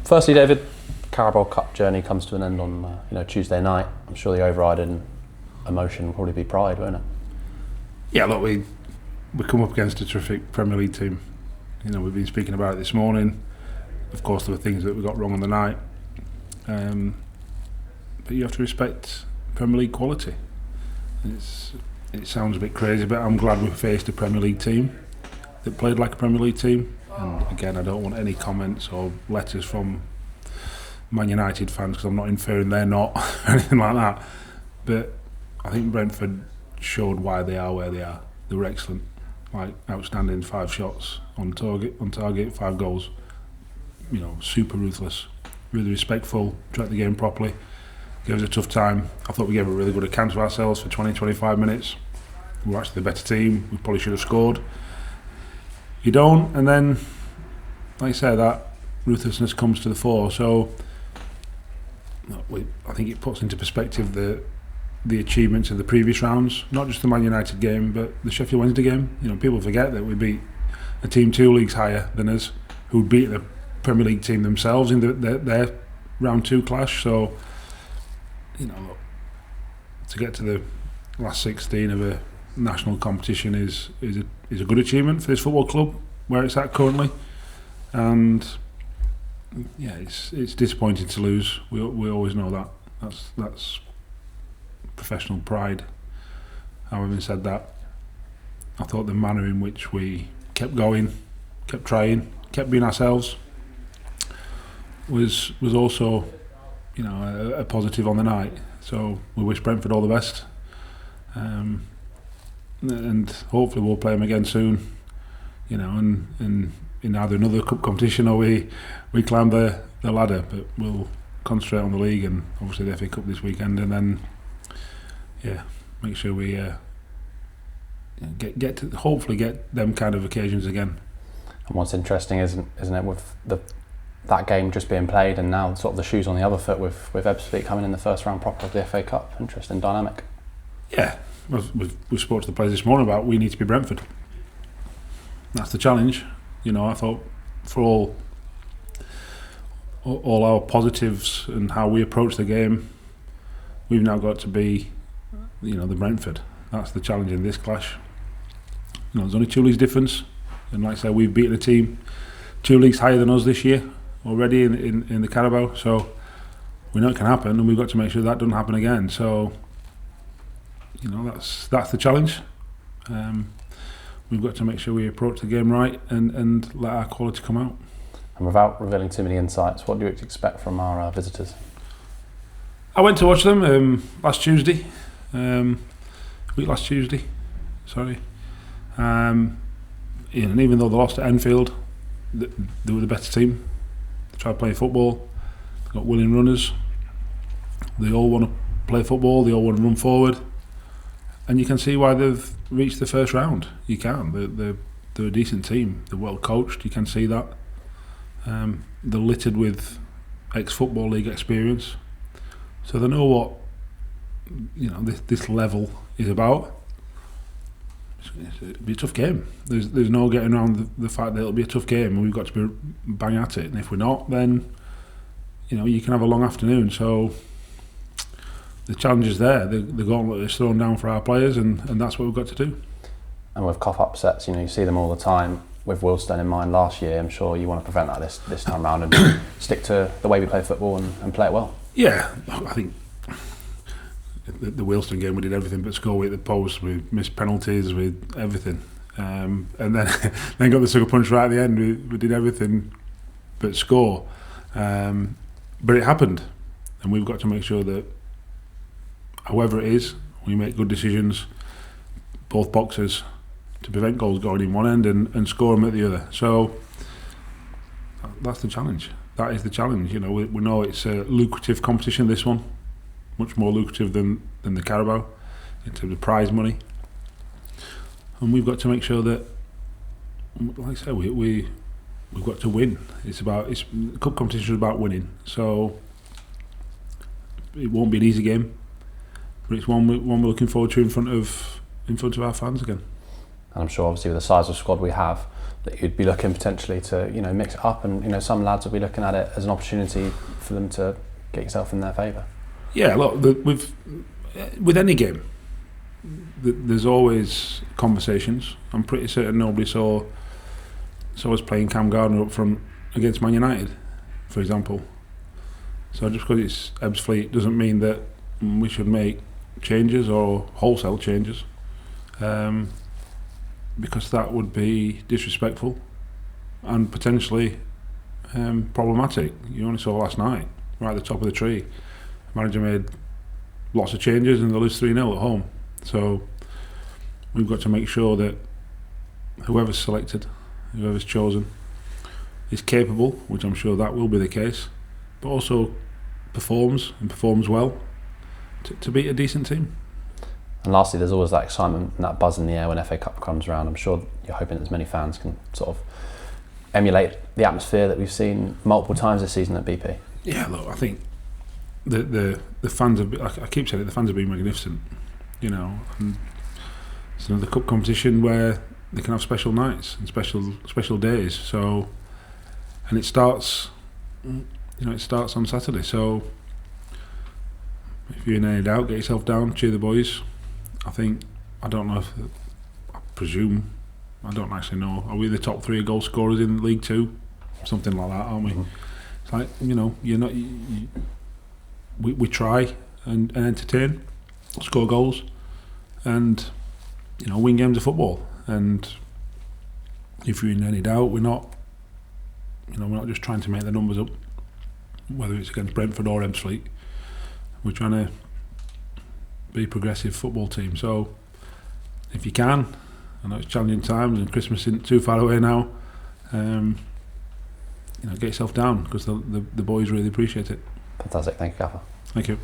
Firstly, David, Carabao Cup journey comes to an end on Tuesday night. I'm sure the overriding emotion will probably be pride, won't it? Yeah, look, we come up against a terrific Premier League team. We've been speaking about it this morning. Of course, there were things that we got wrong on the night, but you have to respect Premier League quality. It sounds a bit crazy, but I'm glad we faced a Premier League team that played like a Premier League team. And again, I don't want any comments or letters from Man United fans, because I'm not inferring they're not or anything like that. But I think Brentford showed why they are where they are. They were excellent, outstanding, 5 shots on target, 5 goals. Super ruthless, really respectful, tracked the game properly, gave us a tough time. I thought we gave a really good account of ourselves for 20-25 minutes. We were actually the better team. We probably should have scored. You don't, and then, like I say, that ruthlessness comes to the fore. So I think it puts into perspective the achievements of the previous rounds, not just the Man United game, but the Sheffield Wednesday game. People forget that we beat a team 2 leagues higher than us, who beat the Premier League team themselves in their round 2 clash. So, to get to the last 16 of a national competition is a good achievement for this football club where it's at currently. And yeah, it's disappointing to lose. We always know that. That's professional pride. Having said that, I thought the manner in which we kept going, kept trying, kept being ourselves was also a positive on the night. So we wish Brentford all the best, and hopefully we'll play them again soon, and in either another cup competition or we climb the ladder. But we'll concentrate on the league and obviously the FA Cup this weekend, and then make sure we get to hopefully get them kind of occasions again. And what's interesting isn't it, with that game just being played, and now sort of the shoes on the other foot with Ebbsfleet coming in the first round proper of the FA Cup. Interesting dynamic. Yeah, we've spoke to the players this morning about we need to be Brentford. That's the challenge. I thought for all our positives and how we approach the game, we've now got to be the Brentford. That's the challenge in this clash. There's only 2 leagues difference, and like I said, we've beaten a team 2 leagues higher than us this year already in the Carabao, so we know it can happen, and we've got to make sure that doesn't happen again. So that's the challenge. We've got to make sure we approach the game right and let our quality come out. And without revealing too many insights, what do you expect from our visitors? I went to watch them last Tuesday, last Tuesday, sorry. And even though they lost at Enfield, they were the better team. They tried playing football, they got willing runners, they all want to play football, they all want to run forward, and you can see why they've reached the first round. You can. They're a decent team, they're well coached, you can see that. They're littered with ex-Football League experience, so they know what this level is about. It'll be a tough game. There's no getting around the fact that it'll be a tough game, and we've got to be bang at it. And if we're not, then you can have a long afternoon. So the challenge is there. The gauntlet is thrown down for our players, and that's what we've got to do. And with Kop upsets, you see them all the time. With Wilstone in mind last year, I'm sure you want to prevent that this time round and stick to the way we play football and play it well. Yeah, I think the Wilstone game we did everything but score. We hit the post, we missed penalties, we everything, and then got the sucker punch right at the end. We did everything but score, but it happened, and we've got to make sure that however it is, we make good decisions, both boxes, to prevent goals going in one end and score them at the other. So that's the challenge. That is the challenge. We know it's a lucrative competition, this one, much more lucrative than the Carabao in terms of prize money, and we've got to make sure that, like I said, we've got to win. Cup competition is about winning, so it won't be an easy game, but it's one we're looking forward to in front of our fans again. And I'm sure obviously with the size of squad we have, that you'd be looking potentially to, you know, mix it up, and, you know, some lads will be looking at it as an opportunity for them to get yourself in their favour? Yeah, look, with any game, there's always conversations. I'm pretty certain nobody saw us playing Cam Gardner up front against Man United, for example. So just because it's Ebbsfleet doesn't mean that we should make changes or wholesale changes, because that would be disrespectful and potentially problematic. You only saw last night, right at the top of the tree, the manager made lots of changes and they lose 3-0 at home. So we've got to make sure that whoever's selected, whoever's chosen, is capable, which I'm sure that will be the case, but also performs well to beat a decent team. And lastly, there's always that excitement and that buzz in the air when FA Cup comes around. I'm sure you're hoping that as many fans can sort of emulate the atmosphere that we've seen multiple times this season at BP. Yeah, look, I think the fans have, I keep saying it, the fans have been magnificent, you know, and it's another cup competition where they can have special nights and special days. So, and it starts on Saturday. So if you're in any doubt, get yourself down, cheer the boys. I don't actually know, are we the top 3 goal scorers in League 2? Something like that, aren't we? Mm-hmm. It's like, you know, we try and entertain, score goals, and, you know, win games of football. And if you're in any doubt, we're not just trying to make the numbers up, whether it's against Brentford or Ebbsfleet. We're trying to be a progressive football team. So if you can, I know it's challenging times and Christmas isn't too far away now, get yourself down, because the boys really appreciate it. Fantastic, thank you, Gaffer. Thank you.